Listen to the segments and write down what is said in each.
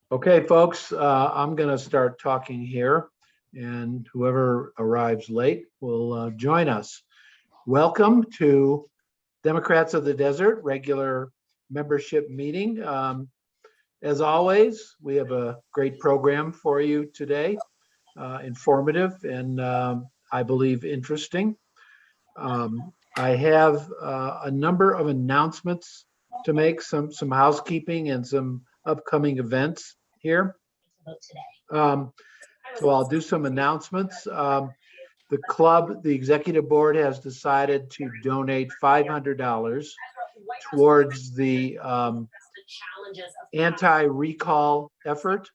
Okay, folks, I'm going to start talking here, and whoever arrives late will join us. Welcome to Democrats of the Desert regular membership meeting. As always, we have a great program for you today, informative and I believe interesting. I have a number of announcements to make, some housekeeping and some upcoming events here. Um, so I'll do some announcements. The club, the executive board has decided to donate $500 towards the anti-recall effort.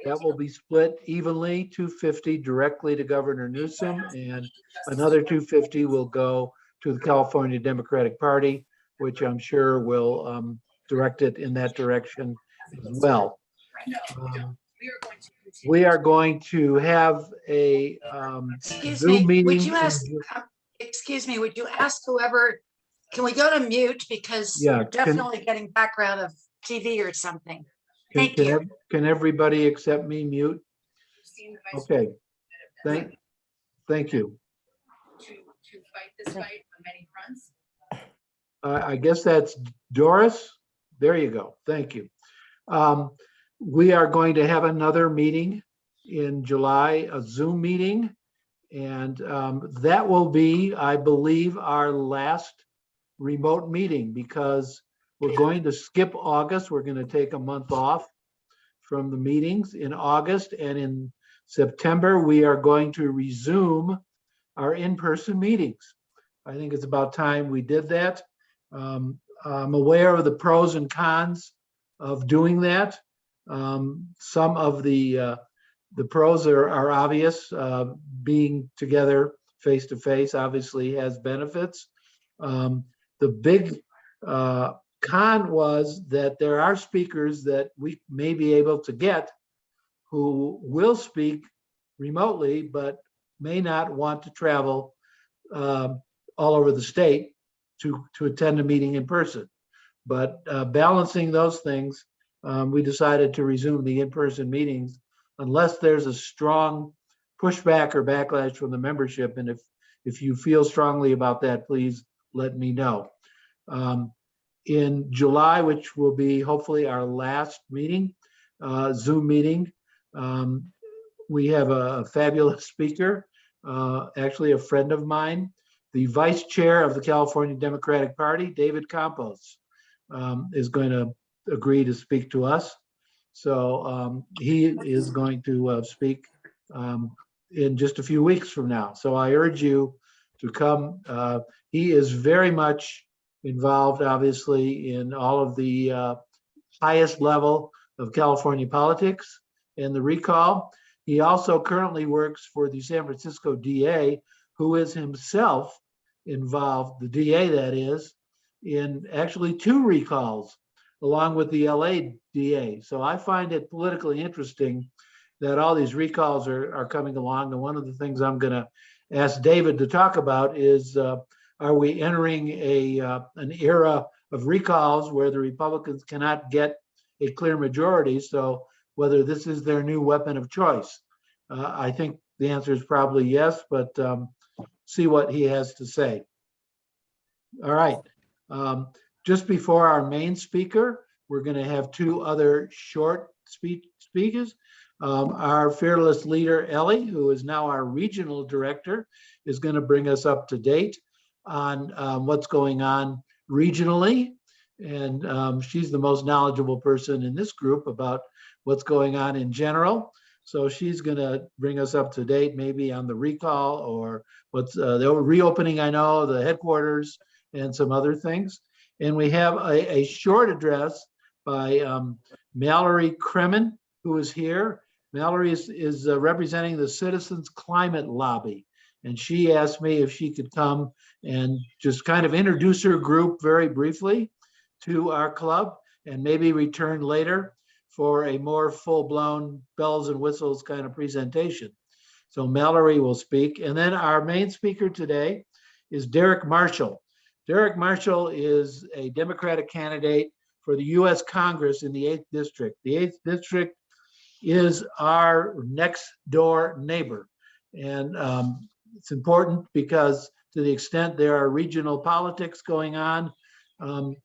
That will be split evenly, 250 directly to Governor Newsom, and another 250 will go to the California Democratic Party, which I'm sure will direct it in that direction as well. We are going to have a Excuse Zoom me, would meeting. you ask, excuse me, would you ask whoever, can we go to mute because Yeah, we're definitely getting background of TV or something. Thank can, you. Can everybody except me mute? Okay, thank you. To fight this fight on many fronts. I guess that's Doris. There you go. Thank you. We are going to have another meeting in July, a Zoom meeting. And that will be, I believe, our last remote meeting because we're going to skip August. We're going to take a month off from the meetings in August, and in September, we are going to resume our in-person meetings. I think it's about time we did that. I'm aware of the pros and cons of doing that. Some of the pros are obvious. Being together face to face obviously has benefits. The big con was that there are speakers that we may be able to get who will speak remotely, but may not want to travel all over the state to attend a meeting in person. But balancing those things, we decided to resume the in-person meetings unless there's a strong pushback or backlash from the membership. And if you feel strongly about that, please let me know. In July, which will be hopefully our last meeting, Zoom meeting, we have a fabulous speaker, actually a friend of mine, the vice chair of the California Democratic Party, David Campos, is going to agree to speak to us. So he is going to speak in just a few weeks from now. So I urge you to come. He is very much involved, obviously, in all of the highest level of California politics and the recall. He also currently works for the San Francisco DA, who is himself involved, the DA that is, in actually 2 recalls, along with the LA DA. So I find it politically interesting that all these recalls are coming along. And one of the things I'm going to ask David to talk about is, are we entering an era of recalls where the Republicans cannot get a clear majority? So whether this is their new weapon of choice. I think the answer is probably yes, but see what he has to say. All right. Just before our main speaker, we're going to have 2 other short speakers. Our fearless leader, Ellie, who is now our regional director, is going to bring us up to date on what's going on regionally. And she's the most knowledgeable person in this group about what's going on in general. So she's going to bring us up to date, maybe on the recall or what's the reopening, I know, the headquarters and some other things. And we have a short address by Mallory Kremen, who is here. Mallory is representing the Citizens Climate Lobby. And she asked me if she could come and just kind of introduce her group very briefly to our club and maybe return later for a more full-blown bells and whistles kind of presentation. So Mallory will speak. And then our main speaker today is Derek Marshall. Derek Marshall is a Democratic candidate for the U.S. Congress in the 8th District. The 8th District is our next door neighbor. And it's important because to the extent there are regional politics going on, um,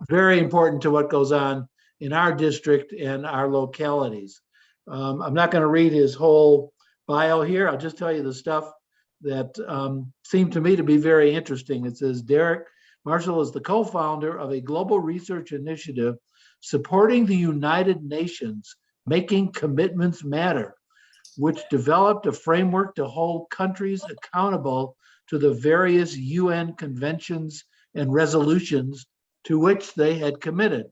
very important to what goes on in our district and our localities. I'm not going to read his whole bio here. I'll just tell you the stuff that seemed to me to be very interesting. It says Derek Marshall is the co-founder of a global research initiative supporting the United Nations Making Commitments Matter, which developed a framework to hold countries accountable to the various UN conventions and resolutions to which they had committed.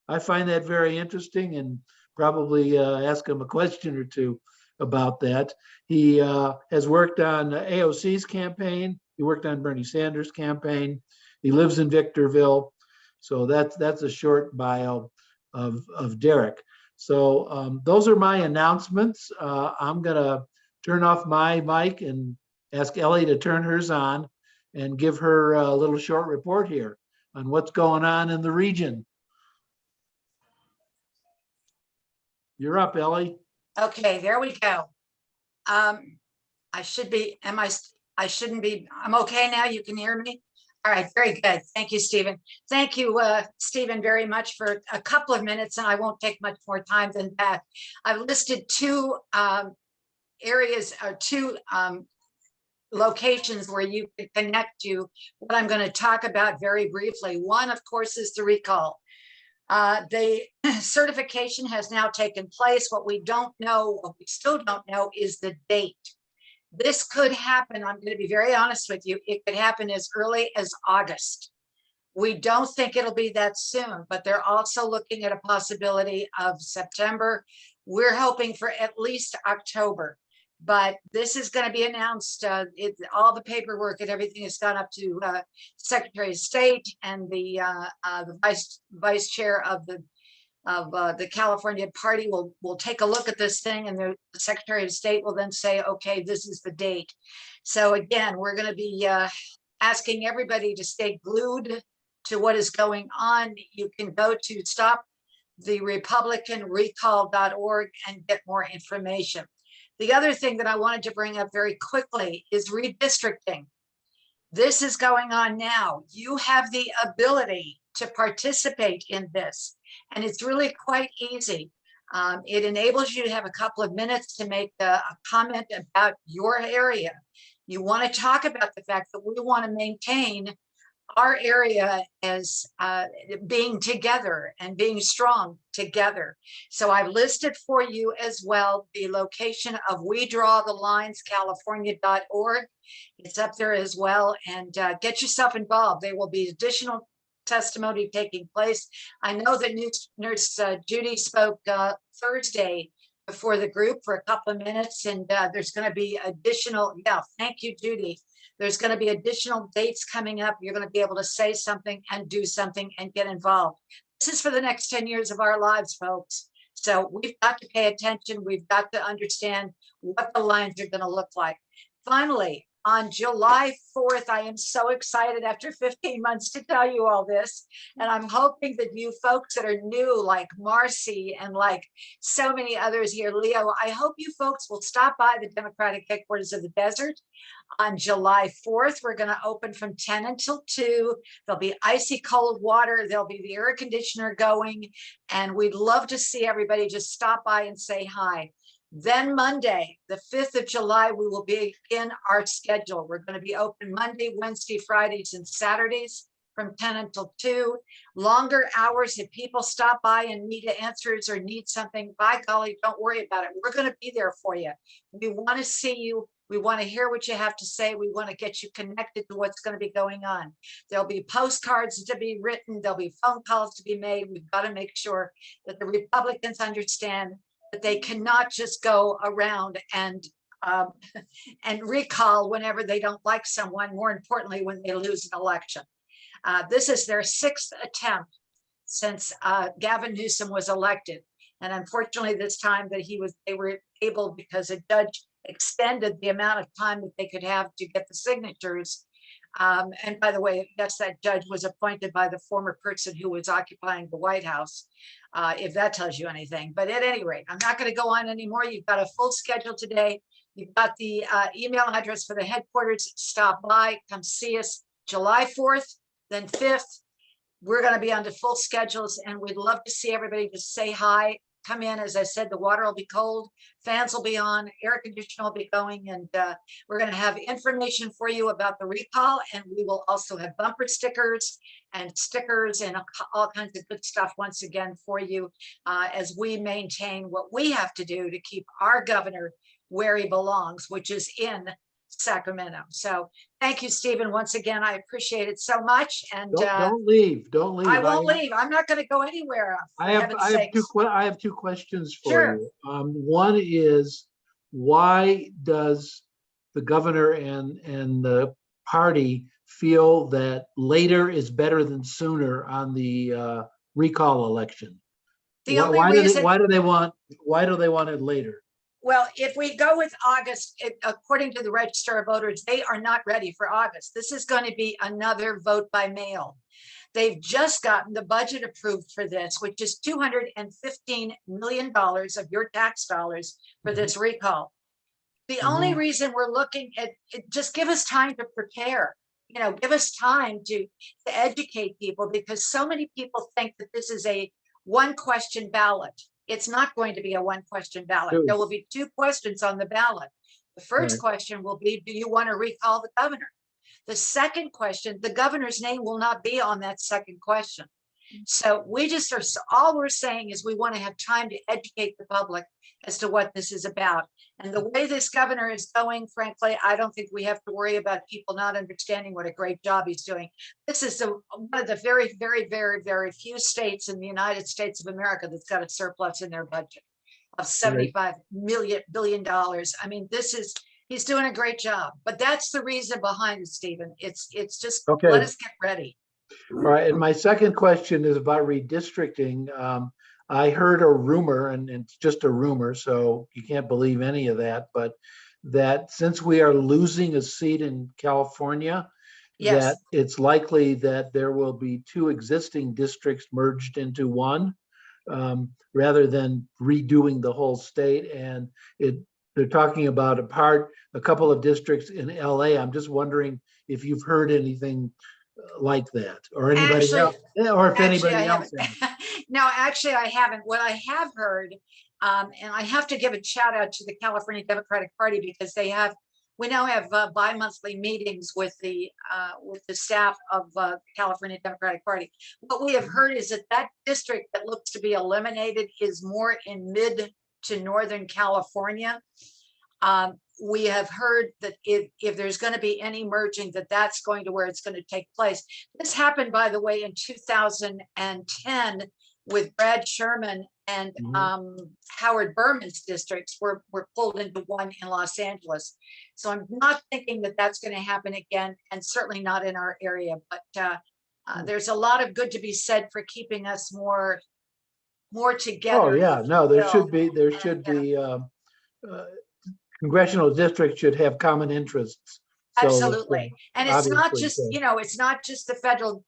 I find that very interesting and probably ask him a question or two about that. He has worked on AOC's campaign. He worked on Bernie Sanders' campaign. He lives in Victorville. So that's a short bio of Derek. So those are my announcements. I'm going to turn off my mic and ask Ellie to turn hers on and give her a little short report here on what's going on in the region. You're up, Ellie. Okay, there we go. I should be, I shouldn't be, I'm okay now. You can hear me? All right, very good. Thank you, Stephen. Thank you, Stephen, very much for a couple of minutes, and I won't take much more time than that. I've listed two areas or two locations where you can connect to what I'm going to talk about very briefly. One, of course, is the recall. The certification has now taken place. What we don't know, what we still don't know, is the date. This could happen. I'm going to be very honest with you. It could happen as early as August. We don't think it'll be that soon, but they're also looking at a possibility of September. We're hoping for at least October, but this is going to be announced. All the paperwork and everything has gone up to Secretary of State and the vice chair of the California party will take a look at this thing, and the Secretary of State will then say, okay, this is the date. So again, we're going to be asking everybody to stay glued to what is going on. You can go to stoptherepublicanrecall.org and get more information. The other thing that I wanted to bring up very quickly is redistricting. This is going on now. You have the ability to participate in this, and it's really quite easy. It enables you to have a couple of minutes to make a comment about your area. You want to talk about the fact that we want to maintain our area as being together and being strong together. So I've listed for you as well the location of WeDrawTheLinesCalifornia.org. It's up there as well, and get yourself involved. There will be additional testimony taking place. I know that Nurse Judy spoke Thursday before the group for a couple of minutes, and there's going to be additional, thank you, Judy. There's going to be additional dates coming up. You're going to be able to say something and do something and get involved. This is for the next 10 years of our lives, folks. So we've got to pay attention. We've got to understand what the lines are going to look like. Finally, on July 4th, I am so excited after 15 months to tell you all this. And I'm hoping that you folks that are new, like Marcy and like so many others here, Leo, I hope you folks will stop by the Democratic headquarters of the desert. On July 4th, we're going to open from 10 until 2. There'll be icy cold water. There'll be the air conditioner going. And we'd love to see everybody just stop by and say hi. Then Monday, the 5th of July, we will begin our schedule. We're going to be open Monday, Wednesday, Fridays, and Saturdays from 10 until 2. Longer hours. If people stop by and need answers or need something, by golly, don't worry about it. We're going to be there for you. We want to see you. We want to hear what you have to say. We want to get you connected to what's going to be going on. There'll be postcards to be written. There'll be phone calls to be made. We've got to make sure that the Republicans understand that they cannot just go around and recall whenever they don't like someone, more importantly, when they lose an election. This is their 6th attempt since Gavin Newsom was elected. And unfortunately, this time that they were able, because a judge extended the amount of time that they could have to get the signatures, And by the way, yes, that judge was appointed by the former person who was occupying the White House, if that tells you anything. But at any rate, I'm not going to go on anymore. You've got a full schedule today. You've got the email address for the headquarters. Stop by, come see us July 4th, then 5th. We're going to be on the full schedules, and we'd love to see everybody just say hi. Come in. As I said, the water will be cold, fans will be on, air conditioner will be going, and we're going to have information for you about the recall, and we will also have bumper stickers and all kinds of good stuff once again for you as we maintain what we have to do to keep our governor where he belongs, which is in Sacramento. So thank you, Stephen. Once again, I appreciate it so much. And Don't leave. Don't leave. I won't leave. I'm not going to go anywhere. For I have heaven's sakes. I have two questions for Sure. you. One is, why does the governor and the party feel that later is better than sooner on the recall election? The only reason, why do they want it later? well, if we go with August, according to the Register of Voters, they are not ready for August. This is going to be another vote by mail. They've just gotten the budget approved for this, which is $215 million of your tax dollars for this recall. The only reason we're looking at it, just give us time to prepare, give us time to educate people, because so many people think that this is a one question ballot. It's not going to be a one question ballot. True. There will be two questions on the ballot. The first question will be, do you want to recall the governor? The second question, the governor's name will not be on that second question. So we just are, all we're saying is we want to have time to educate the public as to what this is about. And the way this governor is going, frankly, I don't think we have to worry about people not understanding what a great job he's doing. This is one of the very, very, very, very few states in the United States of America that's got a surplus in their budget of $75 billion. I mean, he's doing a great job, but that's the reason behind it, Stephen. It's just, let us get ready. All right, and my second question is about redistricting. I heard a rumor, and it's just a rumor, so you can't believe any of that, but that since we are losing a seat in California, Yes. that it's likely that there will be two existing districts merged into one, rather than redoing the whole state. And they're talking about a couple of districts in LA. I'm just wondering if you've heard anything like that, or anybody else, or if anybody else has. No, actually, I haven't. What I have heard, and I have to give a shout out to the California Democratic Party, because we now have bi-monthly meetings with the staff of the California Democratic Party. What we have heard is that district that looks to be eliminated is more in mid to Northern California. We have heard that if there's going to be any merging, that's going to where it's going to take place. This happened, by the way, in 2010 with Brad Sherman and Howard Berman's districts were pulled into one in Los Angeles. So I'm not thinking that that's going to happen again, and certainly not in our area. But there's a lot of good to be said for keeping us more together. Oh yeah, no, there should be congressional districts should have common interests. So, absolutely. And it's not obviously, just, so. it's not just the federal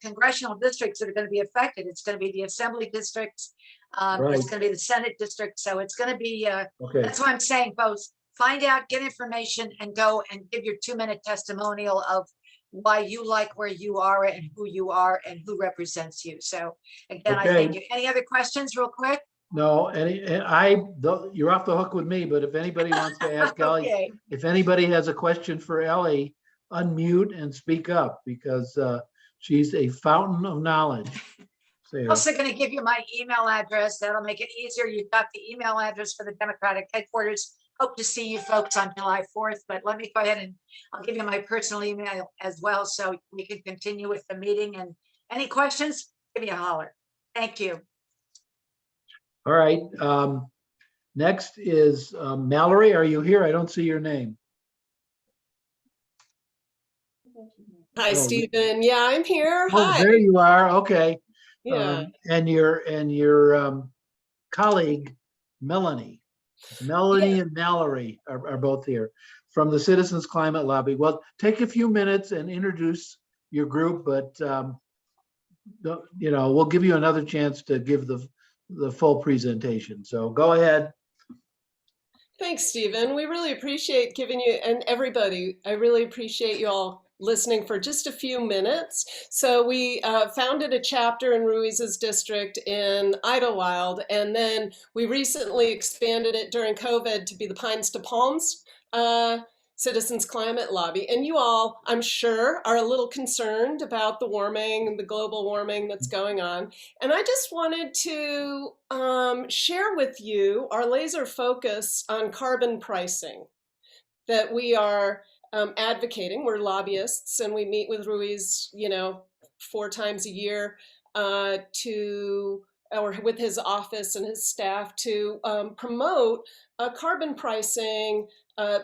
congressional districts that are going to be affected. It's going to be the assembly districts. Right. It's going to be the Senate district. So it's going to be, Okay. that's why I'm saying, folks, find out, get information, and go and give your 2-minute testimonial of why you like where you are and who represents you. So again, I thank you. Any other questions real quick? No, you're off the hook with me, but if anybody wants to ask Ellie, Okay. if anybody has a question for Ellie, unmute and speak up, because she's a fountain of knowledge. I'm also going to give you my email address. That'll make it easier. You've got the email address for the Democratic headquarters. Hope to see you folks on July 4th, but let me go ahead and I'll give you my personal email as well, so we can continue with the meeting. And any questions, give me a holler. Thank you. All right. Next is Mallory. Are you here? I don't see your name. Hi, Stephen. Yeah, I'm here. Oh, Hi. there you are. Okay. Yeah. And your colleague, Melanie. Melanie and Mallory are both here. from the Citizens Climate Lobby. Well, take a few minutes and introduce your group, but we'll give you another chance to give the full presentation. So go ahead. Thanks, Stephen. We really appreciate giving you, and everybody, I really appreciate you all listening for just a few minutes. So we founded a chapter in Ruiz's district in Idlewild, and then we recently expanded it during COVID to be the Pines to Palms Citizens Climate Lobby. And you all, I'm sure, are a little concerned about the warming, the global warming that's going on. And I just wanted to share with you our laser focus on carbon pricing that we are advocating. We're lobbyists, and we meet with Ruiz, 4 times a year or with his office and his staff to promote a carbon pricing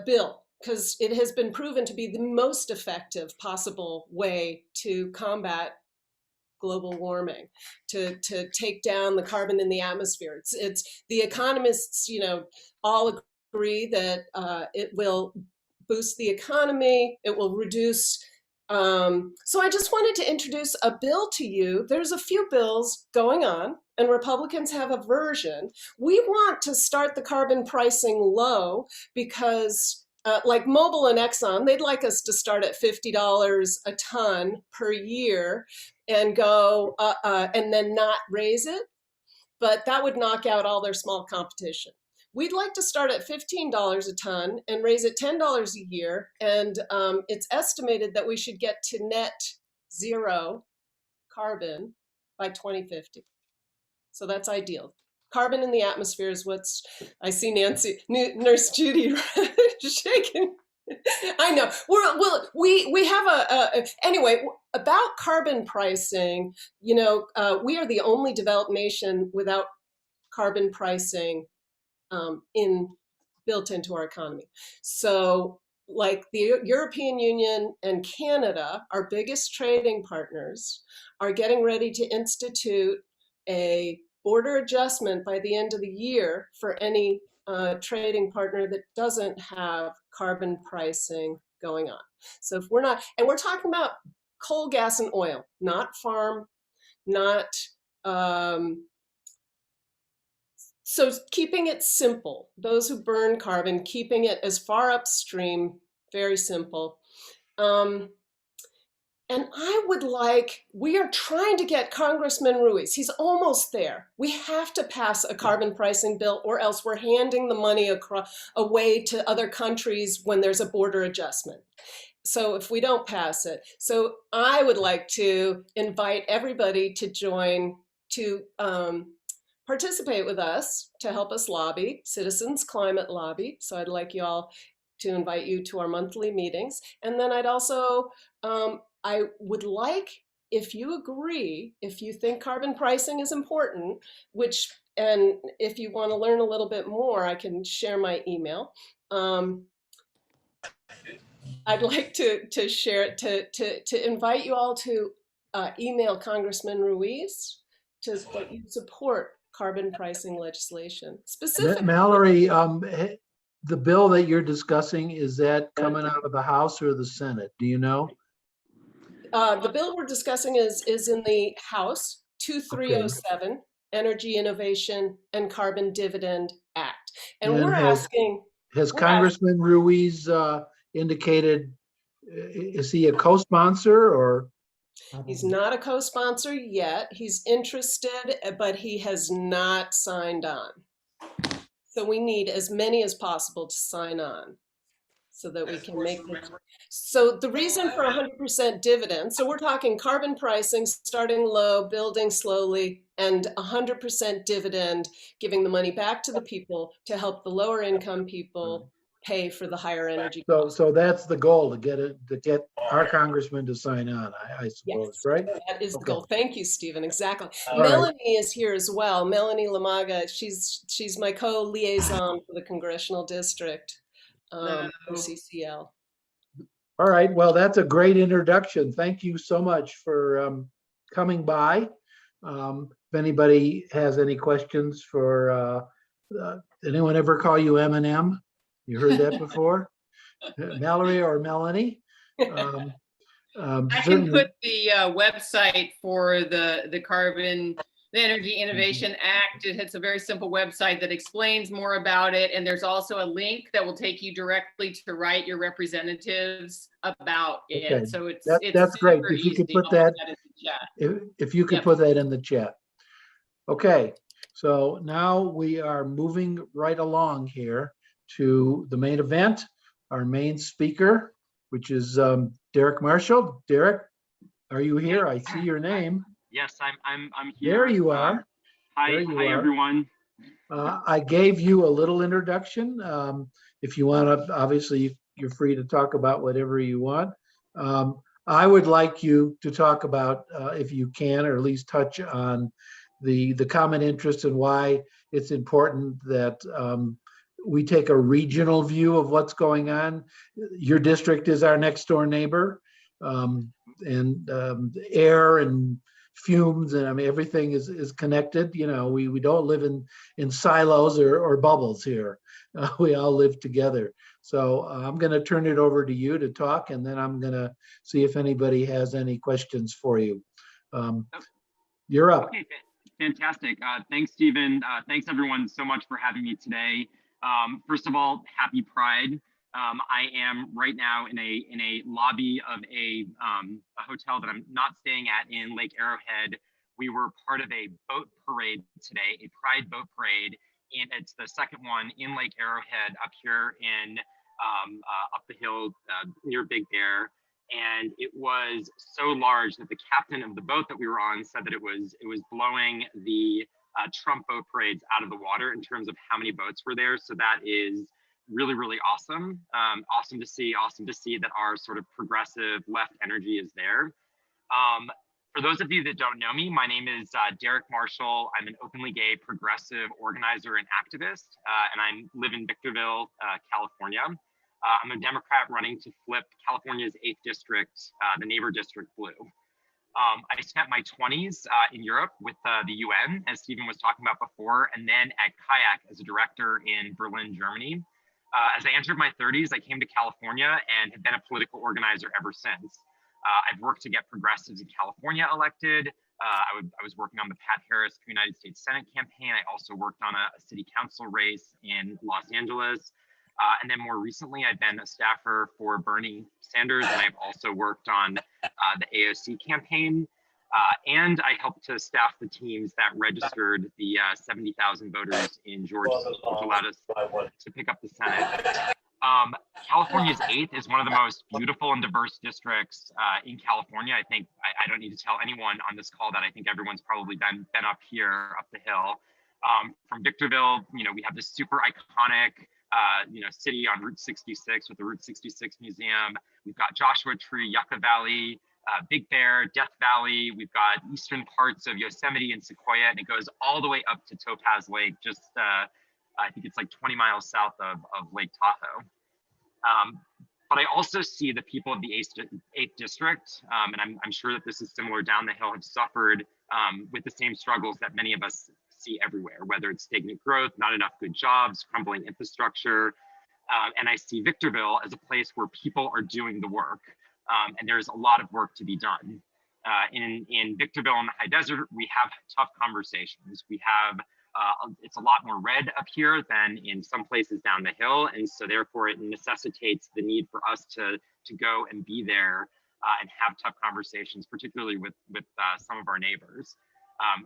bill, because it has been proven to be the most effective possible way to combat global warming, to take down the carbon in the atmosphere. It's the economists, all agree that it will boost the economy, it will reduce. So I just wanted to introduce a bill to you. There's a few bills going on, and Republicans have a version. We want to start the carbon pricing low because like Mobil and Exxon, they'd like us to start at $50 a ton per year and go and then not raise it, but that would knock out all their small competition. We'd like to start at $15 a ton and raise it $10 a year, and it's estimated that we should get to net zero carbon by 2050. So that's ideal. Carbon in the atmosphere is what's, I see Nurse Judy shaking. I know. We have anyway, about carbon pricing, we are the only developed nation without carbon pricing built into our economy. So like the European Union and Canada, our biggest trading partners, are getting ready to institute a border adjustment by the end of the year for any trading partner that doesn't have carbon pricing going on. So if we're not, and we're talking about coal, gas, and oil, not farm, not, so keeping it simple, those who burn carbon, keeping it as far upstream, very simple. And we are trying to get Congressman Ruiz, he's almost there. We have to pass a carbon pricing bill, or else we're handing the money away to other countries when there's a border adjustment. So if we don't pass it, so I would like to invite everybody to join, to participate with us, to help us lobby, Citizens Climate Lobby. So I'd like you all to invite you to our monthly meetings. And then I'd also, I would like, if you agree, if you think carbon pricing is important, and if you want to learn a little bit more, I can share my email. I'd like to share it, to invite you all to email Congressman Ruiz that you support carbon pricing legislation. Specifically, Mallory, the bill that you're discussing, is that coming out of the House or the Senate? Do you know? The bill we're discussing is in the House, 2307, okay. Energy Innovation and Carbon Dividend Act. And we're asking— Has Congressman Ruiz indicated, is he a co-sponsor or? He's not a co-sponsor yet. He's interested, but he has not signed on. So we need as many as possible to sign on so that we can make it. So the reason for 100% dividend, so we're talking carbon pricing, starting low, building slowly, and 100% dividend, giving the money back to the people to help the lower income people pay for the higher energy costs. So that's the goal, to get our congressman to sign on, I suppose, yes, right? That is the goal. Thank you, Stephen. Exactly. All Melanie is here as well. Melanie Lamaga, she's my co-liaison for the congressional district for CCL. All right. Well, that's a great introduction. Thank you so much for coming by. If anybody has any questions for, anyone ever call you M&M? You heard that before? Mallory or Melanie. I can Certainly, put the website for the Energy Innovation Act. It's a very simple website that explains more about it. And there's also a link that will take you directly to write your representatives about okay, it. So it's that's great. super If you could easy. put I'll that, put that in the chat. if you could Yep. put that in the chat. Okay, so now we are moving right along here to the main event, our main speaker, which is Derek Marshall. Derek, are you here? I see your name. Yes, I'm here. There you are. Hi, There you hi are. everyone. I gave you a little introduction. If you want to, obviously, you're free to talk about whatever you want. I would like you to talk about, if you can, or at least touch on the common interest and why it's important that we take a regional view of what's going on. Your district is our next door neighbor, and air and fumes, and I mean everything is connected. You know, we don't live in silos or bubbles here. We all live together. So I'm going to turn it over to you to talk, and then I'm going to see if anybody has any questions for you. You're up. Okay, fantastic. Thanks, Stephen. Thanks everyone so much for having me today. First of all, happy Pride. I am right now in a lobby of a hotel that I'm not staying at in Lake Arrowhead. We were part of a boat parade today, a Pride boat parade, and it's the second one in Lake Arrowhead up here in up the hill near Big Bear. And it was so large that the captain of the boat that we were on said that it was blowing the Trump boat parades out of the water in terms of how many boats were there. So that is really, really awesome. Awesome to see that our sort of progressive left energy is there. For those of you that don't know me, my name is Derek Marshall. I'm an openly gay progressive organizer and activist, and I live in Victorville, California. I'm a Democrat running to flip California's 8th district, the neighbor district, blue. I spent my 20s in Europe with the UN, as Stephen was talking about before, and then at Kayak as a director in Berlin, Germany. As I entered my 30s, I came to California and have been a political organizer ever since. I've worked to get progressives in California elected. I was working on the Pat Harris for United States Senate campaign. I also worked on a city council race in Los Angeles. And then more recently, I've been a staffer for Bernie Sanders, and I've also worked on the AOC campaign. And I helped to staff the teams that registered the 70,000 voters in Georgia, which allowed us to pick up the Senate. California's 8th is one of the most beautiful and diverse districts in California. I think I don't need to tell anyone on this call that I think everyone's probably been up here, up the hill. From Victorville, you know, we have this super iconic city on Route 66 with the Route 66 Museum. We've got Joshua Tree, Yucca Valley, Big Bear, Death Valley. We've got eastern parts of Yosemite and Sequoia, and it goes all the way up to Topaz Lake, just I think it's like 20 miles south of Lake Tahoe. But I also see the people of the 8th district, and I'm sure that this is similar down the hill, have suffered with the same struggles that many of us see everywhere, whether it's stagnant growth, not enough good jobs, crumbling infrastructure. And I see Victorville as a place where people are doing the work, and there's a lot of work to be done. In Victorville and the high desert, we have tough conversations. We have, it's a lot more red up here than in some places down the hill. And so therefore it necessitates the need for us to go and be there and have tough conversations, particularly with some of our neighbors.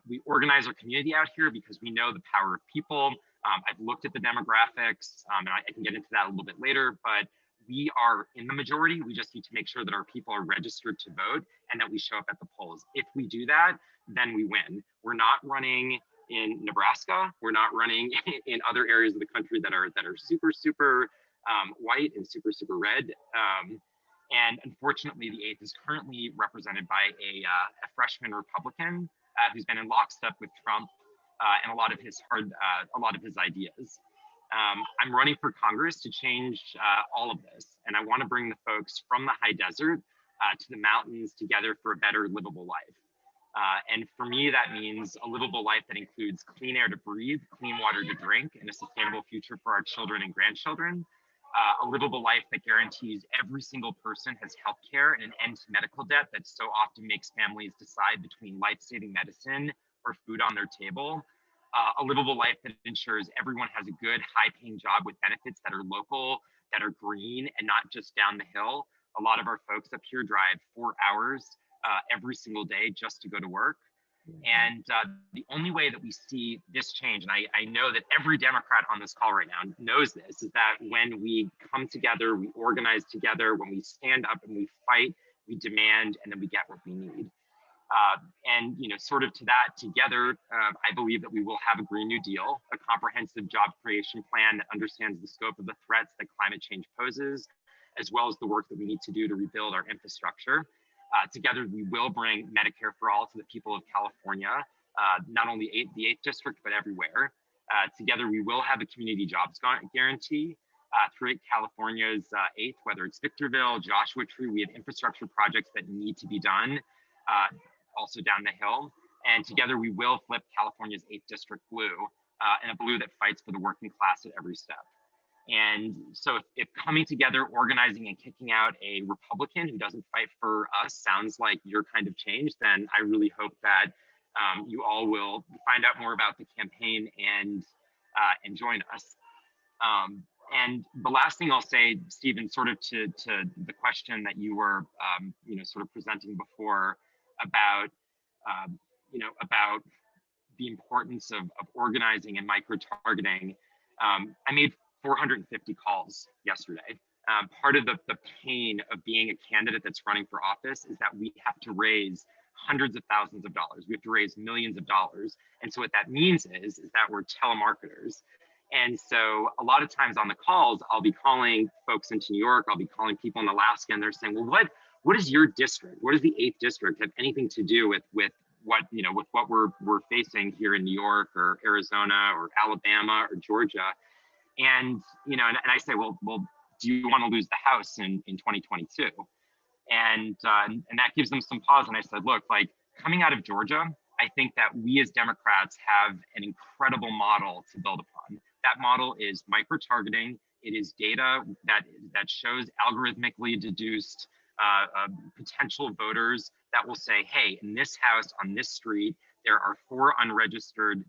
We organize our community out here because we know the power of people. I've looked at the demographics, and I can get into that a little bit later, but we are in the majority. We just need to make sure that our people are registered to vote and that we show up at the polls. If we do that, then we win. We're not running in Nebraska. We're not running in other areas of the country that are super, super white and super, super red. And unfortunately, the 8th is currently represented by a freshman Republican who's been in lockstep with Trump and a lot of his ideas. I'm running for Congress to change all of this, and I want to bring the folks from the high desert to the mountains together for a better livable life. And for me, that means a livable life that includes clean air to breathe, clean water to drink, and a sustainable future for our children and grandchildren. a livable life that guarantees every single person has health care and an end to medical debt that so often makes families decide between life-saving medicine or food on their table. A livable life that ensures everyone has a good, high-paying job with benefits that are local, that are green, and not just down the hill. A lot of our folks up here drive 4 hours every single day just to go to work. And the only way that we see this change, and I know that every Democrat on this call right now knows this, is that when we come together, we organize together, when we stand up and we fight, we demand, and then we get what we need. And sort of to that together, I believe that we will have a Green New Deal, a comprehensive job creation plan that understands the scope of the threats that climate change poses, as well as the work that we need to do to rebuild our infrastructure. Together, we will bring Medicare for all to the people of California, not only the 8th district, but everywhere. Together, we will have a community jobs guarantee throughout California's 8th, whether it's Victorville, Joshua Tree. We have infrastructure projects that need to be done, also down the hill. And together, we will flip California's 8th district blue, and a blue that fights for the working class at every step. And so if coming together, organizing, and kicking out a Republican who doesn't fight for us sounds like your kind of change, then I really hope that you all will find out more about the campaign and join us. And the last thing I'll say, Stephen, sort of to the question that you were sort of presenting before about about the importance of organizing and micro-targeting. I made 450 calls yesterday. Part of the pain of being a candidate that's running for office is that we have to raise hundreds of thousands of dollars. We have to raise millions of dollars. And so what that means is that we're telemarketers. And so a lot of times on the calls, I'll be calling folks into New York, I'll be calling people in Alaska, and they're saying, well, what is your district? What does the 8th district have anything to do with what we're facing here in New York or Arizona or Alabama or Georgia? And and I say, well, do you want to lose the House in 2022? And that gives them some pause. And I said, look, like coming out of Georgia, I think that we as Democrats have an incredible model to build upon. That model is micro-targeting. It is data that shows algorithmically deduced potential voters that will say, hey, in this house on this street, there are 4 unregistered,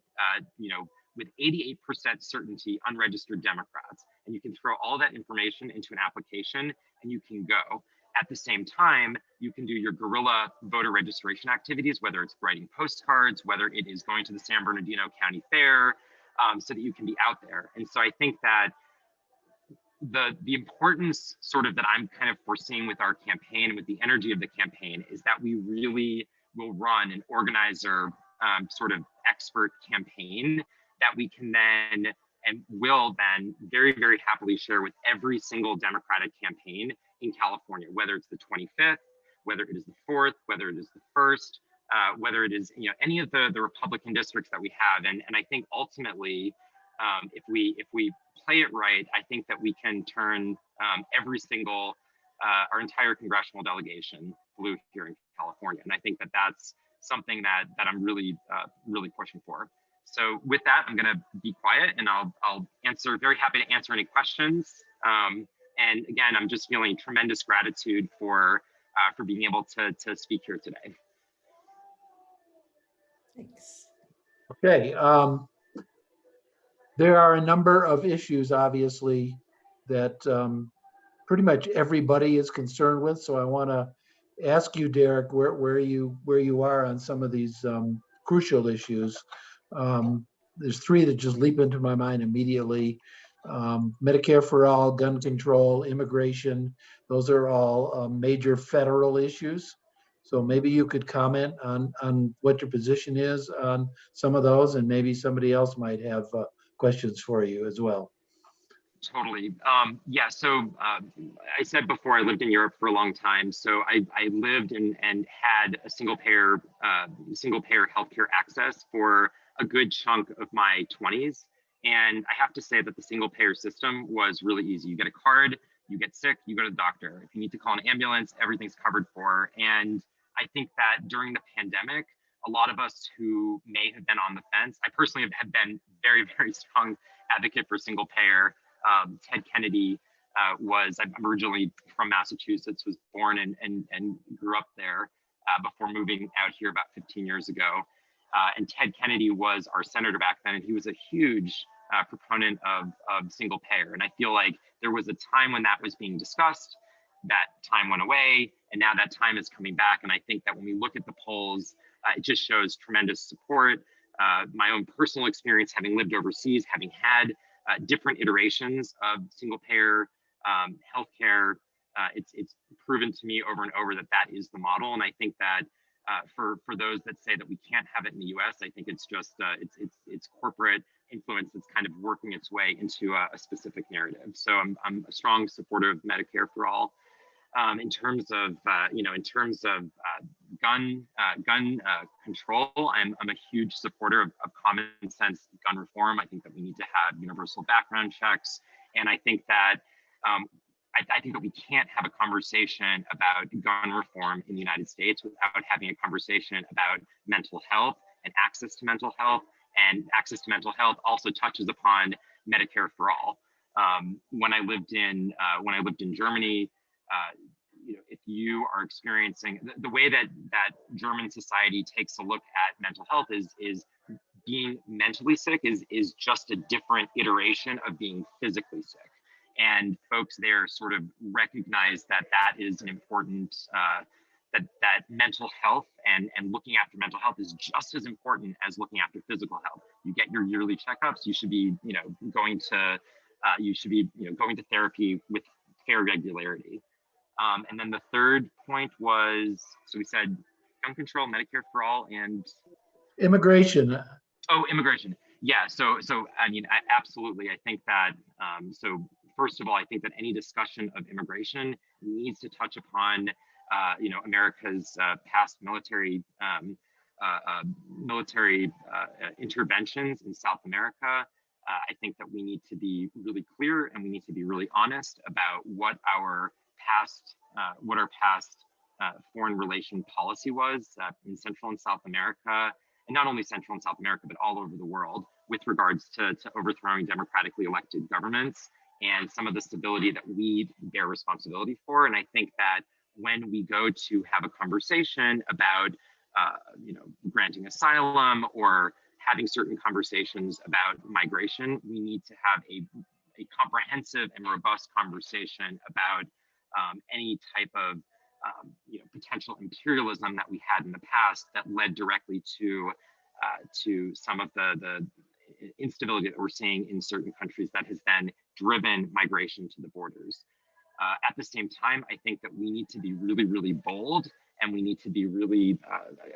with 88% certainty unregistered Democrats. And you can throw all that information into an application and you can go. At the same time, you can do your guerrilla voter registration activities, whether it's writing postcards, whether it is going to the San Bernardino County Fair, so that you can be out there. And so I think that the importance sort of that I'm kind of foreseeing with our campaign and with the energy of the campaign is that we really will run an organizer sort of expert campaign that we can then and will then very, very happily share with every single Democratic campaign in California, whether it's the 25th, whether it is the 4th, whether it is the 1st, whether it is any of the Republican districts that we have. And I think ultimately, if we play it right, I think that we can turn every single, our entire congressional delegation blue here in California. And I think that that's something that I'm really, really pushing for. So with that, I'm gonna be quiet and I'll very happy to answer any questions. And again, I'm just feeling tremendous gratitude for being able to speak here today. Thanks. Okay. There are a number of issues, obviously, that pretty much everybody is concerned with. So I want to ask you, Derek, where you are on some of these crucial issues. There's 3 that just leap into my mind immediately. Medicare for all, gun control, immigration, those are all major federal issues. So maybe you could comment on what your position is on some of those, and maybe somebody else might have questions for you as well. Totally. Yeah, so I said before, I lived in Europe for a long time. So I lived and had a single payer healthcare access for a good chunk of my 20s. And I have to say that the single payer system was really easy. You get a card, you get sick, you go to the doctor. If you need to call an ambulance, everything's covered for. And I think that during the pandemic, a lot of us who may have been on the fence, I personally have been very, very strong advocate for single payer. Ted Kennedy I'm originally from Massachusetts, was born and grew up there before moving out here about 15 years ago. And Ted Kennedy was our senator back then, and he was a huge proponent of single payer. And I feel like there was a time when that was being discussed, that time went away, and now that time is coming back. And I think that when we look at the polls, it just shows tremendous support. My own personal experience, having lived overseas, having had different iterations of single payer healthcare, it's proven to me over and over that that is the model. And I think that for those that say that we can't have it in the U.S., I think it's just it's corporate influence that's kind of working its way into a specific narrative. So I'm a strong supporter of Medicare for all. In terms of gun control, I'm a huge supporter of common sense gun reform. I think that we need to have universal background checks, and I think that I think that we can't have a conversation about gun reform in the United States without having a conversation about mental health and access to mental health. And access to mental health also touches upon Medicare for all. When I lived in Germany, if you are experiencing the way that German society takes a look at mental health is being mentally sick is just a different iteration of being physically sick. And folks there sort of recognize that that is an important, that mental health and looking after mental health is just as important as looking after physical health. You get your yearly checkups. You should be, going to therapy with fair regularity. And then the third point was, so we said gun control, Medicare for all, and Immigration. Oh, immigration. Yeah. So I mean, absolutely. I think that. So first of all, I think that any discussion of immigration needs to touch upon, America's past military interventions in South America. I think that we need to be really clear and we need to be really honest about what our past foreign relation policy was in Central and South America, and not only Central and South America, but all over the world with regards to overthrowing democratically elected governments and some of the stability that we bear responsibility for. And I think that when we go to have a conversation about, granting asylum or having certain conversations about migration, we need to have a comprehensive and robust conversation about any type of potential imperialism that we had in the past that led directly to some of the instability that we're seeing in certain countries that has then driven migration to the borders. At the same time, I think that we need to be really, really bold, and we need to be really,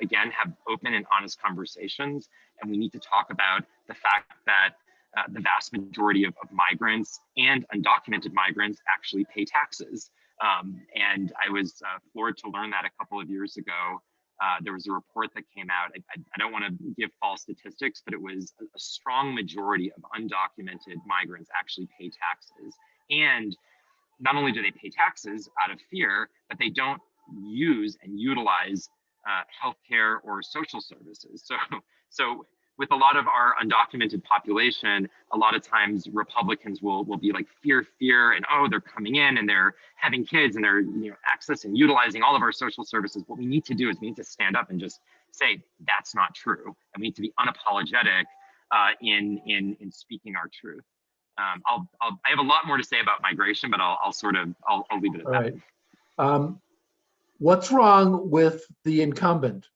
again, have open and honest conversations. And we need to talk about the fact that the vast majority of migrants and undocumented migrants actually pay taxes. And I was floored to learn that a couple of years ago. There was a report that came out. I don't want to give false statistics, but it was a strong majority of undocumented migrants actually pay taxes. And not only do they pay taxes out of fear, but they don't use and utilize healthcare or social services. So with a lot of our undocumented population, a lot of times Republicans will be like fear, and oh, they're coming in and they're having kids and they're accessing, utilizing all of our social services. What we need to do is we need to stand up and just say that's not true, and we need to be unapologetic in speaking our truth. I have a lot more to say about migration, but I'll leave it at that. All right. What's wrong with the incumbent?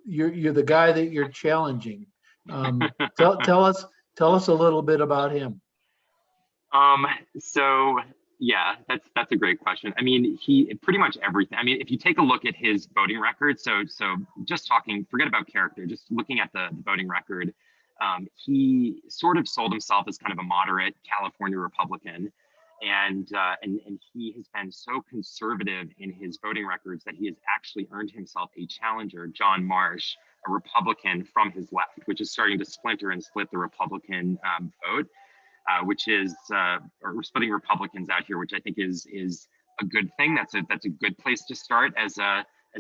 You're the guy that you're challenging. Tell us a little bit about him. So yeah, that's a great question. I mean, he pretty much everything. I mean, if you take a look at his voting record, so just talking, forget about character, just looking at the voting record, he sort of sold himself as kind of a moderate California Republican. And he has been so conservative in his voting records that he has actually earned himself a challenger, John Marsh, a Republican from his left, which is starting to splinter and split the Republican vote, which is or we're splitting Republicans out here, which I think is a good thing. That's a good place to start as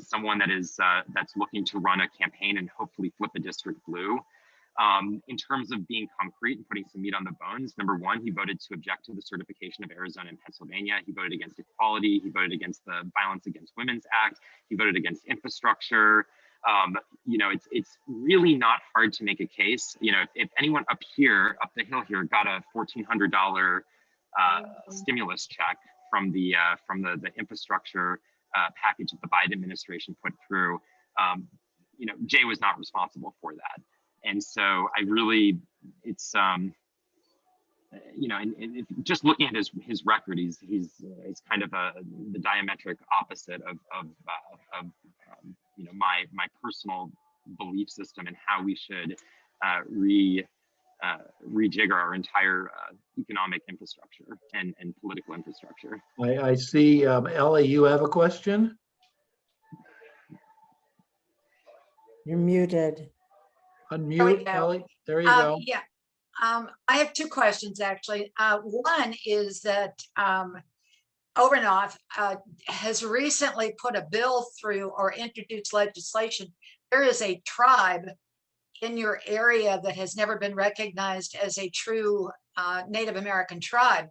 someone that is that's looking to run a campaign and hopefully flip a district blue. In terms of being concrete and putting some meat on the bones, number one, he voted to object to the certification of Arizona and Pennsylvania. He voted against equality. He voted against the Violence Against Women's Act. He voted against infrastructure. You know, it's really not hard to make a case. You know, if anyone up the hill here got a $1,400 stimulus check from the infrastructure package that the Biden administration put through, you know, Jay was not responsible for that. And so I really, it's, you know, and if, just looking at his record, he's kind of the diametric opposite of you know, my personal belief system and how we should rejigger our entire economic infrastructure and political infrastructure. I see, Ellie, you have a question? You're muted. Unmute, go. Ellie. There you go. Yeah, I have two questions, actually. One is that Obernoth has recently put a bill through or introduced legislation. There is a tribe in your area that has never been recognized as a true Native American tribe.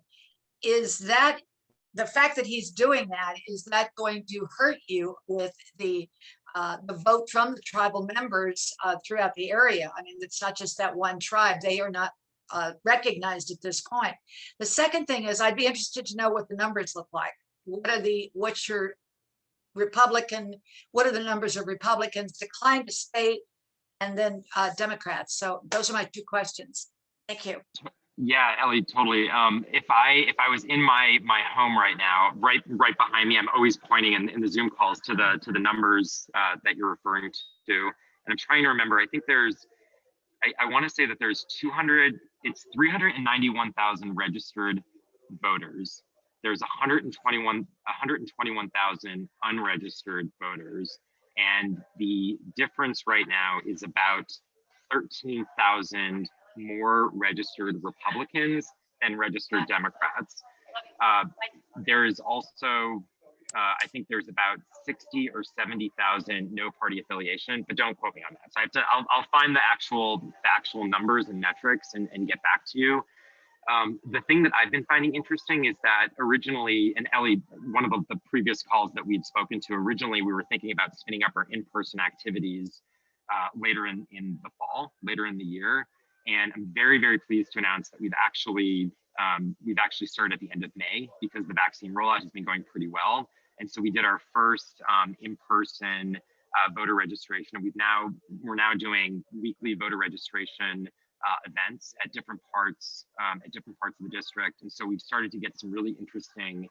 Is that the fact that he's doing that, is that going to hurt you with the vote from the tribal members throughout the area? I mean, it's not just that one tribe. They are not recognized at this point. The second thing is, I'd be interested to know what the numbers look like. What's your Republican, what are the numbers of Republicans declined to state, and then Democrats? So those are my two questions. Thank you. Yeah, Ellie, totally. If I was in my home right now, right behind me, I'm always pointing in the Zoom calls to the numbers that you're referring to, and I'm trying to remember. I think I want to say that there's 391,000 registered voters. There's 121,000 unregistered voters, and the difference right now is about 13,000 more registered Republicans than registered Democrats. There is also, I think there's about 60 or 70,000 no party affiliation, but don't quote me on that. So I'll find the actual numbers and metrics and get back to you. The thing that I've been finding interesting is that originally, and Ellie, one of the previous calls that we'd spoken to, originally we were thinking about spinning up our in-person activities later in the fall, later in the year. And I'm very, very pleased to announce that we've actually started at the end of May, because the vaccine rollout has been going pretty well. And so we did our first in-person voter registration. We're now doing weekly voter registration events at different parts of the district. And so we've started to get some really interesting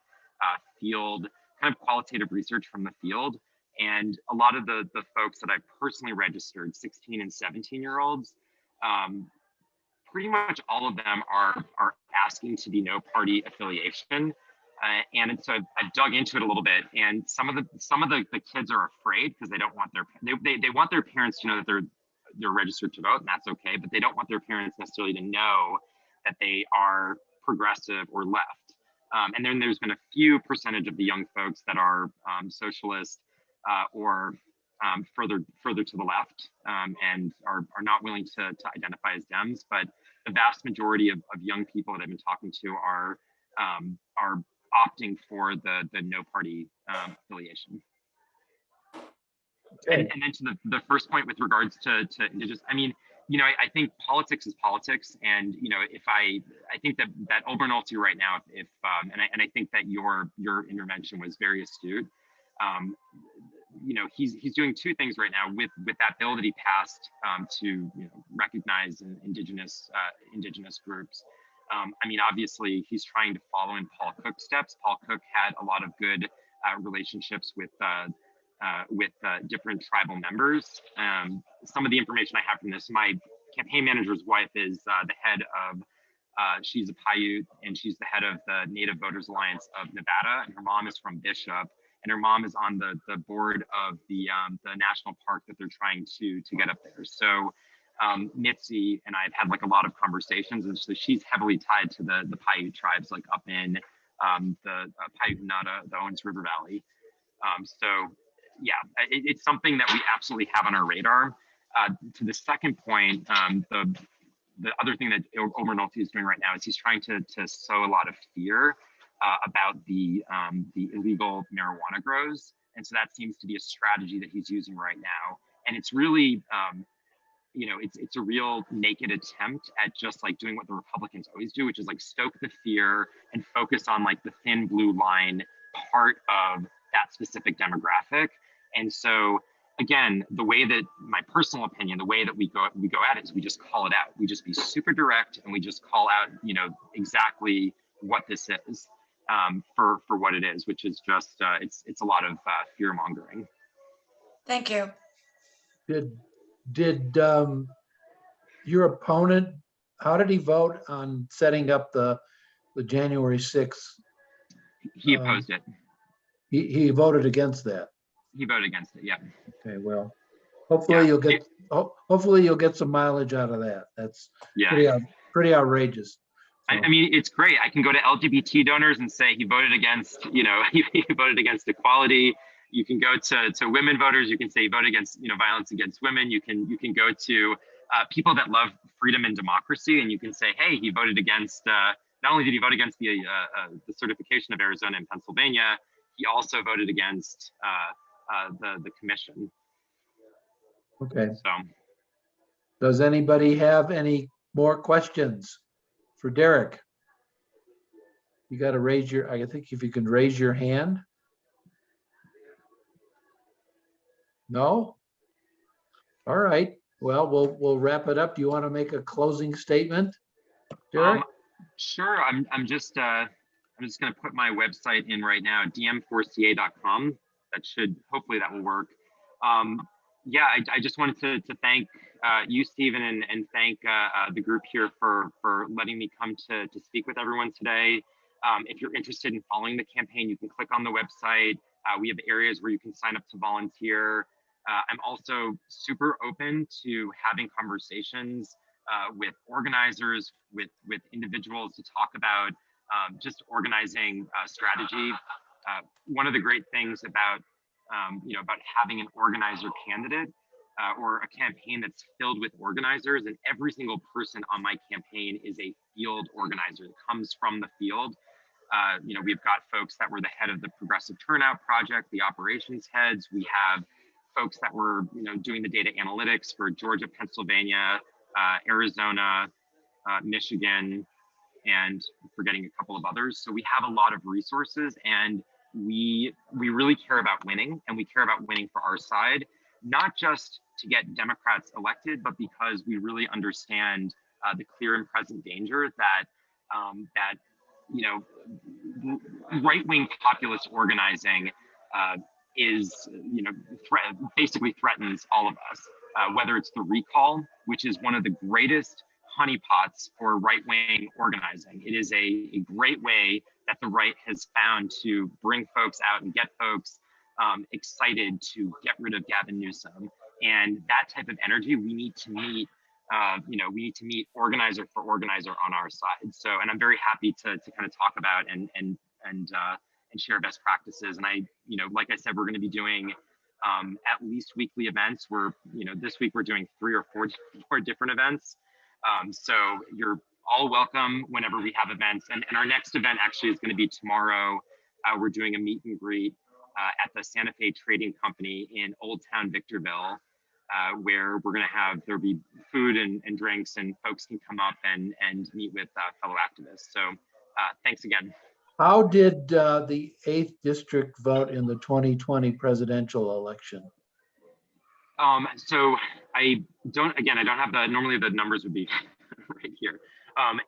field, kind of qualitative research from the field. And a lot of the folks that I've personally registered, 16 and 17-year-olds, pretty much all of them are asking to be no party affiliation. And so I've dug into it a little bit, and some of the kids are afraid because they don't want they want their parents to know that they're registered to vote, and that's okay, but they don't want their parents necessarily to know that they are progressive or left. And then there's been a few percentage of the young folks that are socialist or further to the left, and are not willing to identify as Dems. But the vast majority of young people that I've been talking to are opting for the no party affiliation. Okay. And then to the first point with regards to indigenous, I mean, you know, I think politics is politics, and you know, I think that Obernolte right now, and I think that your intervention was very astute. You know, he's doing two things right now with that bill that he passed to recognize indigenous groups. I mean, obviously, he's trying to follow in Paul Cook's steps. Paul Cook had a lot of good relationships with different tribal members. Some of the information I have from this, my campaign manager's wife is the head of, she's a Paiute, and she's the head of the Native Voters Alliance of Nevada, and her mom is from Bishop, and her mom is on the board of the national park that they're trying to get up there. So Mitzi and I have had like a lot of conversations, and so she's heavily tied to the Paiute tribes, like up in the Paiute Nada, the Owens River Valley. So yeah, it's something that we absolutely have on our radar. To the second point, the other thing that Omar Nolfi is doing right now is he's trying to sow a lot of fear about the illegal marijuana grows. And so that seems to be a strategy that he's using right now. And it's really, you know, it's a real naked attempt at just like doing what the Republicans always do, which is like stoke the fear and focus on like the thin blue line part of that specific demographic. And so again, the way that, my personal opinion, the way that we go at it is we just call it out. We just be super direct and we just call out, you know, exactly what this is for what it is, which is just it's a lot of fear mongering. Thank you. Did your opponent, how did he vote on setting up the January 6th? He opposed it. He voted against that. He voted against it. Yeah. Okay, well, hopefully you'll get some mileage out of that. That's pretty outrageous. So. I mean, it's great. I can go to LGBT donors and say he voted against, you know, he voted against equality. You can go to women voters. You can say he voted against, you know, violence against women. You can go to people that love freedom and democracy, and you can say, hey, he voted against. Not only did he vote against the certification of Arizona and Pennsylvania, he also voted against the commission. Okay. So, does anybody have any more questions for Derek? You got to raise your, I think if you can raise your hand. No? All right. Well, we'll wrap it up. Do you want to make a closing statement, Derek? Sure. I'm just going to put my website in right now, dm4ca.com. That should, hopefully that will work. Yeah, I just wanted to thank you, Stephen, and thank the group here for letting me come to speak with everyone today. If you're interested in following the campaign, you can click on the website. We have areas where you can sign up to volunteer. I'm also super open to having conversations with organizers, with individuals to talk about just organizing strategy. One of the great things about about having an organizer candidate or a campaign that's filled with organizers, and every single person on my campaign is a field organizer that comes from the field. We've got folks that were the head of the Progressive Turnout Project, the operations heads. We have folks that were doing the data analytics for Georgia, Pennsylvania, Arizona, Michigan, and forgetting a couple of others. So we have a lot of resources, and we really care about winning, and we care about winning for our side, not just to get Democrats elected, but because we really understand the clear and present danger that right-wing populist organizing is basically threatens all of us. Whether it's the recall, which is one of the greatest honeypots for right-wing organizing. It is a great way that the right has found to bring folks out and get folks excited to get rid of Gavin Newsom. And that type of energy we need to meet. We need to meet organizer for organizer on our side. So, and I'm very happy to kind of talk about and share best practices. And like I said, we're going to be doing at least weekly events. This week we're doing 3 or 4 different events. So you're all welcome whenever we have events. And our next event actually is going to be tomorrow. We're doing a meet and greet at the Santa Fe Trading Company in Old Town Victorville, where we're going to have, there'll be food and drinks, and folks can come up and meet with fellow activists. So thanks again. How did the 8th district vote in the 2020 presidential election? So I don't have normally the numbers would be right here.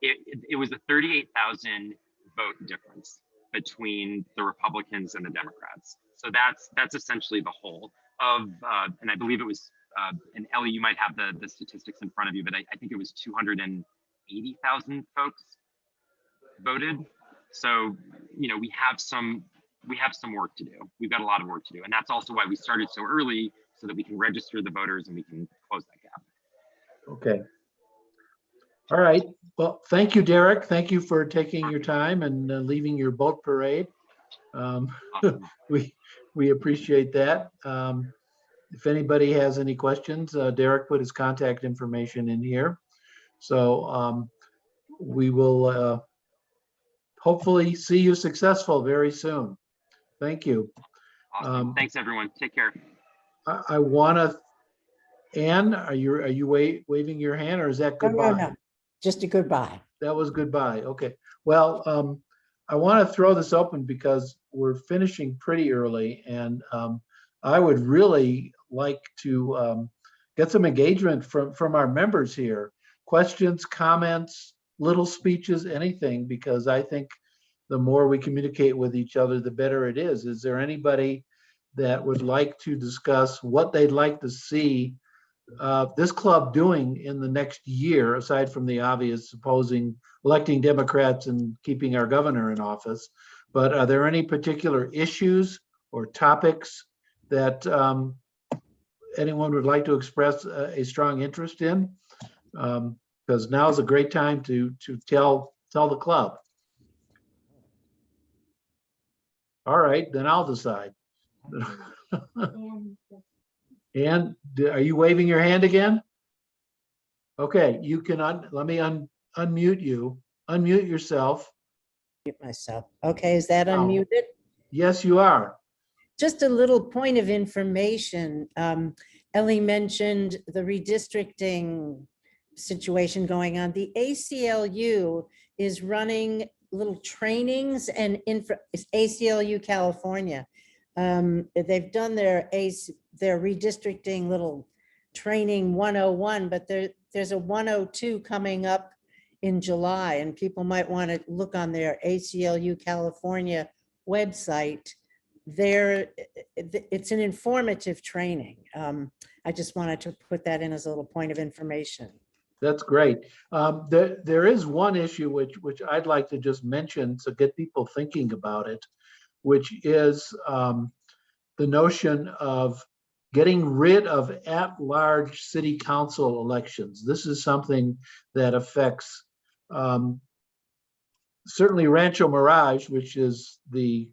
It was a 38,000 vote difference between the Republicans and the Democrats. So that's essentially the whole of, and I believe it was, and Ellie, you might have the statistics in front of you, but I think it was 280,000 folks voted. So, we have some work to do. We've got a lot of work to do. And that's also why we started so early, so that we can register the voters and we can close that gap. Okay. All right. Well, thank you, Derek. Thank you for taking your time and leaving your boat parade. Awesome. We appreciate that. If anybody has any questions, Derek put his contact information in here. So we will hopefully see you successful very soon. Thank you. Awesome. Thanks, everyone. Take care. I want to, Ann, are you waving your hand, or is that No, goodbye? no, no, just a goodbye. That was goodbye. Okay. Well, I want to throw this open because we're finishing pretty early, and I would really like to get some engagement from our members here. Questions, comments, little speeches, anything, because I think the more we communicate with each other, the better it is. Is there anybody that would like to discuss what they'd like to see this club doing in the next year, aside from the obvious, electing Democrats and keeping our governor in office? But are there any particular issues or topics that anyone would like to express a strong interest in? Because now is a great time to tell the club. All right, then I'll decide. Ann, are you waving your hand again? Okay, you can, let me unmute you. Unmute yourself. Mute myself. Okay, is that Oh. unmuted? Yes, you are. Just a little point of information. Ellie mentioned the redistricting situation going on. The ACLU is running little trainings and it's ACLU California. They've done their redistricting little training 101, but there's a 102 coming up in July, and people might want to look on their ACLU California website. It's an informative training. I just wanted to put that in as a little point of information. That's great. There is one issue which I'd like to just mention to get people thinking about it, which is the notion of getting rid of at-large city council elections. This is something that affects certainly Rancho Mirage, which is the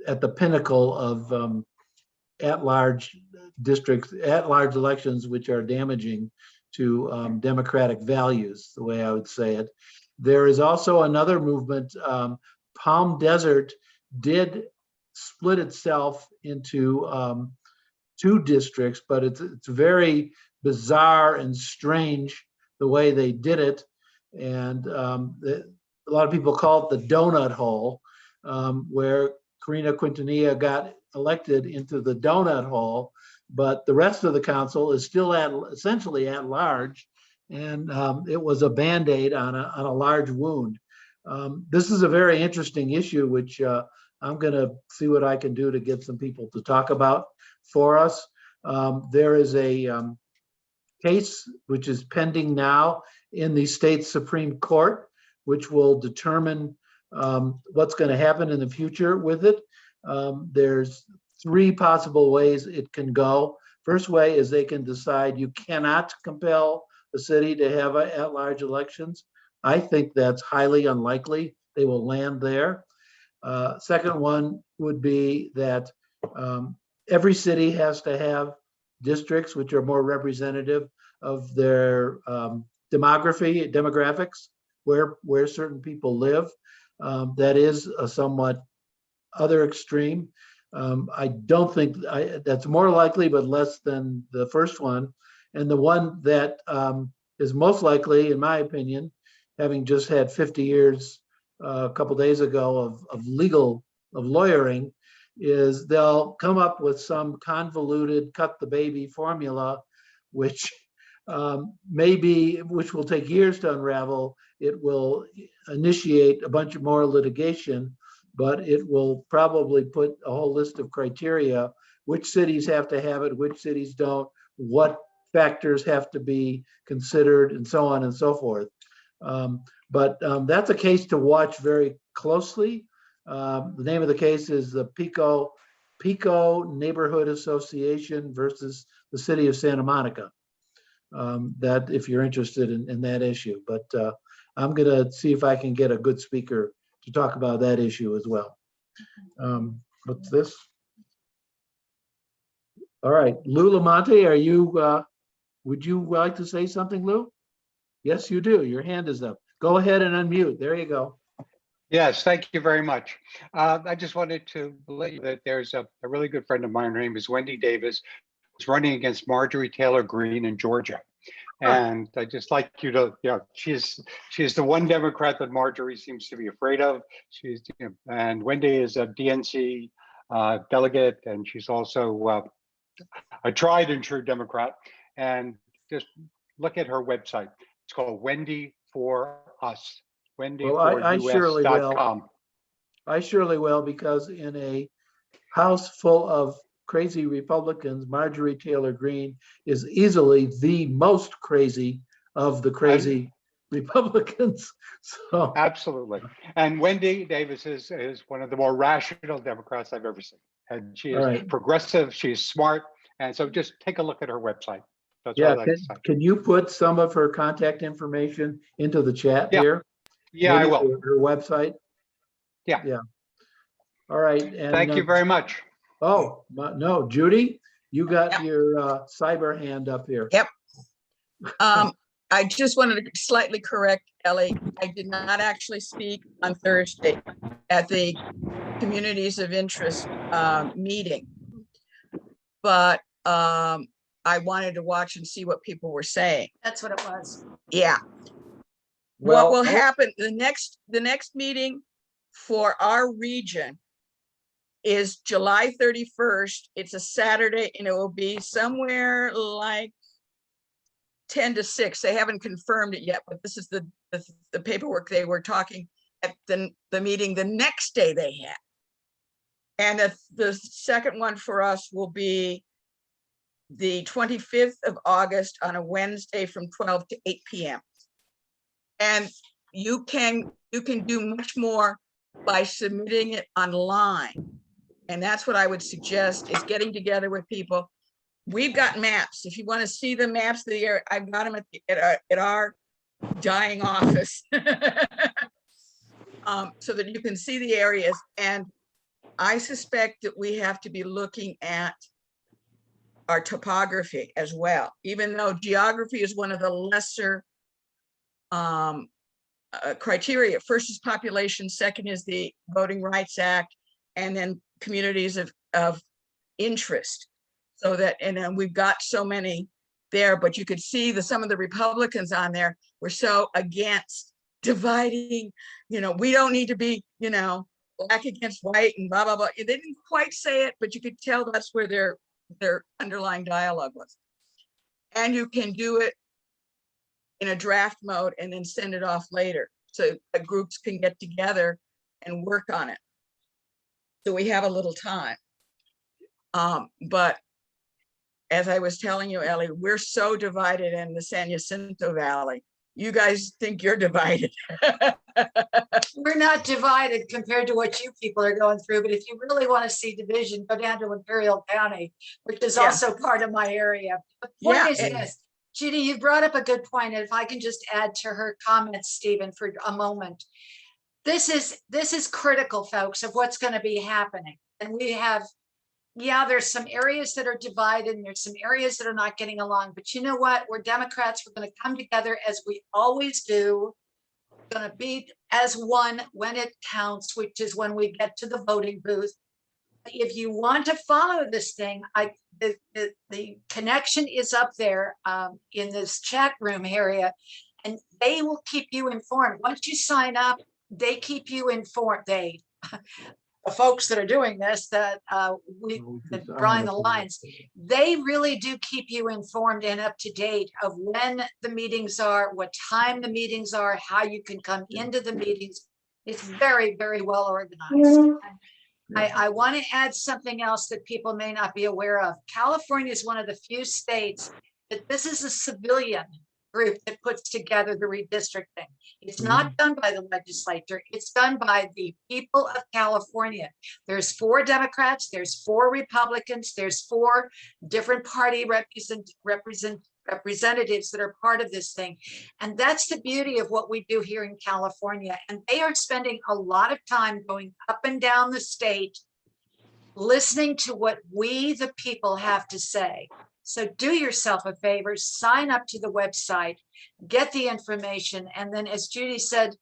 at the pinnacle of at-large districts, at-large elections, which are damaging to democratic values, the way I would say it. There is also another movement. Palm Desert did split itself into 2 districts, but it's very bizarre and strange the way they did it. And a lot of people call it the donut hole, where Karina Quintanilla got elected into the donut hole, but the rest of the council is still essentially at large, and it was a Band-Aid on a large wound. This is a very interesting issue, which I'm going to see what I can do to get some people to talk about for us. There is a case which is pending now in the state Supreme Court, which will determine what's going to happen in the future with it. There's 3 possible ways it can go. First way is they can decide you cannot compel the city to have at-large elections. I think that's highly unlikely they will land there. Second one would be that every city has to have districts which are more representative of their demographics, where certain people live. That is a somewhat other extreme. I don't think that's more likely, but less than the first one. And the one that is most likely, in my opinion, having just had 50 years a couple days ago of lawyering, is they'll come up with some convoluted cut the baby formula, which which will take years to unravel. It will initiate a bunch of more litigation, but it will probably put a whole list of criteria, which cities have to have it, which cities don't, what factors have to be considered, and so on and so forth. But that's a case to watch very closely. The name of the case is the Pico Neighborhood Association versus the City of Santa Monica. That, if you're interested in that issue, but I'm gonna see if I can get a good speaker to talk about that issue as well. What's this? All right, Lou Lamonte, are you, would you like to say something, Lou? Yes, you do. Your hand is up. Go ahead and unmute. There you go. Yes, thank you very much. I just wanted to let you that there's a really good friend of mine. Her name is Wendy Davis, who's running against Marjorie Taylor Greene in Georgia. And I'd just like you to, she's the one Democrat that Marjorie seems to be afraid of. And Wendy is a DNC delegate, and she's also a tried and true Democrat. And just look at her website. It's called Wendy for Us. Well, I surely will. wendyforus.com. I surely will, because in a house full of crazy Republicans, Marjorie Taylor Greene is easily the most crazy of the crazy Republicans. So Absolutely. And Wendy Davis is one of the more rational Democrats I've ever seen. And she is All right. progressive, she's smart. And so just take a look at her website. That's yeah, all I'd like to say. can you put some of her contact information into the chat Yeah. here? Yeah, I Maybe will. her website? Yeah. Yeah. All right. And Thank you very much. Oh, no, Judy, you got your cyber hand up here. Yep. I just wanted to slightly correct Ellie. I did not actually speak on Thursday at the Communities of Interest meeting. But I wanted to watch and see what people were saying. That's what it was. Yeah. What will happen, the next meeting for our region is July 31st. It's a Saturday, and it will be somewhere like 10 to 6. They haven't confirmed it yet, but this is the paperwork they were talking at the meeting the next day they had. And the second one for us will be the 25th of August on a Wednesday from 12 to 8 p.m. And you can do much more by submitting it online. And that's what I would suggest, is getting together with people. We've got maps. If you want to see the maps of the area, I've got them at our dying office. So that you can see the areas. And I suspect that we have to be looking at our topography as well, even though geography is one of the lesser criteria. First is population, second is the Voting Rights Act, and then communities of interest. So that, and then we've got so many there, but you could see some of the Republicans on there were so against dividing, we don't need to be, black against white and blah, blah, blah. They didn't quite say it, but you could tell that's where their underlying dialogue was. And you can do it in a draft mode and then send it off later, so groups can get together and work on it. So we have a little time. But as I was telling you, Ellie, we're so divided in the San Jacinto Valley. You guys think you're divided. We're not divided compared to what you people are going through, but if you really want to see division, go down to Imperial County, which is also part of my area. The point is this, Judy, you brought up a good point. And if I can just add to her comments, Stephen, for a moment. This is critical, folks, of what's going to be happening. And we have, there's some areas that are divided and there's some areas that are not getting along. But you know what? We're Democrats. We're going to come together as we always do. We're going to be as one when it counts, which is when we get to the voting booth. If you want to follow this thing, the connection is up there in this chat room area, and they will keep you informed. Once you sign up, they keep you informed. The folks that are doing this, that drawing the lines, they really do keep you informed and up to date of when the meetings are, what time the meetings are, how you can come into the meetings. It's very, very well organized. I want to add something else that people may not be aware of. California is one of the few states that this is a civilian group that puts together the redistricting. It's not done by the legislature. It's done by the people of California. There's 4 Democrats, there's 4 Republicans, there's 4 different party representatives that are part of this thing. And that's the beauty of what we do here in California. And they are spending a lot of time going up and down the state, listening to what we, the people, have to say. So do yourself a favor, sign up to the website, get the information, and then, as Judy said,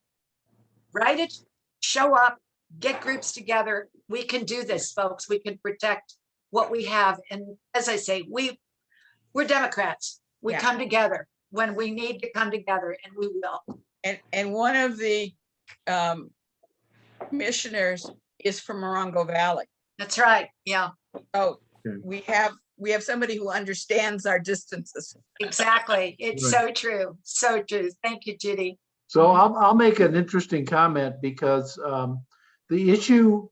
write it, show up, get groups together. We can do this, folks. We can protect what we have. And as I say, we're Democrats. We Yeah. come together when we need to come together, and we will. And one of the commissioners is from Morongo Valley. That's right. Yeah, Oh, Okay. we have somebody who understands our distances. exactly. It's Right. so true. So true. Thank you, Judy. So I'll make an interesting comment because the issue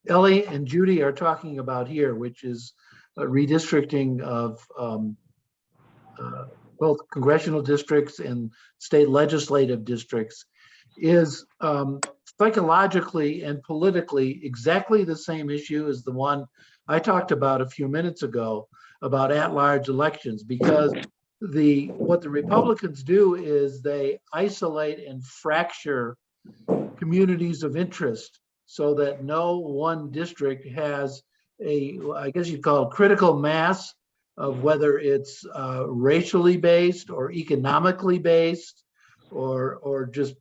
Ellie and Judy are talking about here, which is redistricting of both congressional districts and state legislative districts, is psychologically and politically exactly the same issue as the one I talked about a few minutes ago about at-large elections, because what the Republicans do is they isolate and fracture communities of interest so that no one district has I guess you'd call it critical mass of whether it's racially based or economically based or just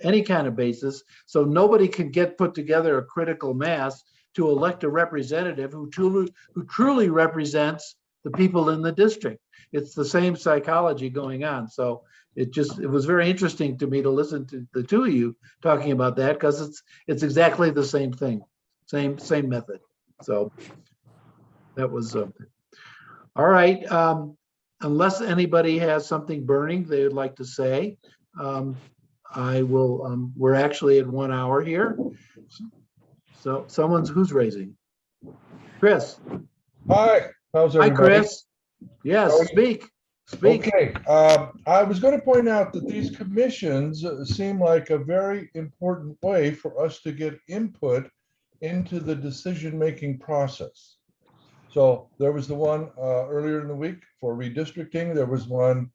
any kind of basis. So nobody can put together a critical mass to elect a representative who truly represents the people in the district. It's the same psychology going on. So it was very interesting to me to listen to the two of you talking about that, because it's exactly the same thing, same method. So that was all right. Unless anybody has something burning they would like to say, I will. We're actually at 1 hour here. So who's raising? Chris. Hi, how's Hi, everybody? Chris. Yes, How are you? speak. Okay, I was going to point out that these commissions seem like a very important way for us to get input into the decision-making process. So there was the one earlier in the week for redistricting. There was one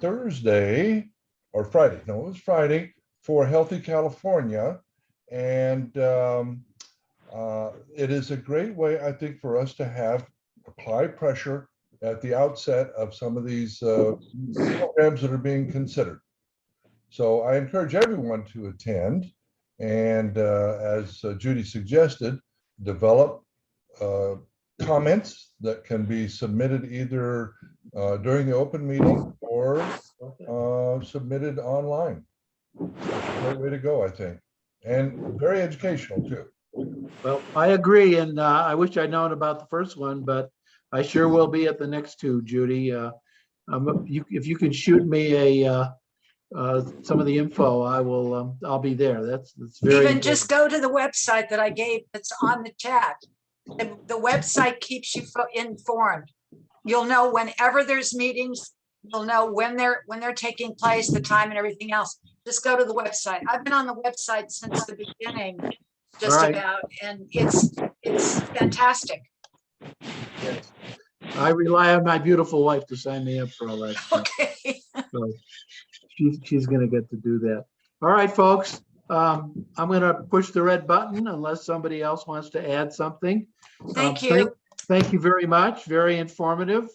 Thursday or Friday. No, it was Friday for Healthy California. And it is a great way, I think, for us to apply pressure at the outset of some of these programs that are being considered. So I encourage everyone to attend, and as Judy suggested, develop comments that can be submitted either during the open meeting or submitted online. That's a great way to go, I think, and very educational too. Well, I agree, and I wish I'd known about the first one, but I sure will be at the next two, Judy. If you can shoot me some of the info, I will. I'll be there. That's very. Even just go to the website that I gave that's on the chat. The website keeps you informed. You'll know whenever there's meetings. You'll know when they're taking place, the time and everything else. Just go to the website. I've been on the website since the beginning, just All right. about, and it's fantastic. Yes. I rely on my beautiful wife to sign me up for all that stuff. Okay. So she's going to get to do that. All right, folks. I'm going to push the red button unless somebody else wants to add something. Thank you. Thank you very much. Very informative.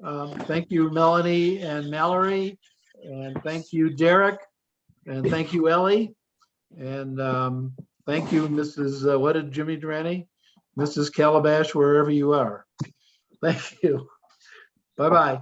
Thank you, Melanie and Mallory. And thank you, Derek. And thank you, Ellie. And thank you, Mrs. What did Jimmy Durante? Mrs. Calabash, wherever you are. Thank you. Bye-bye.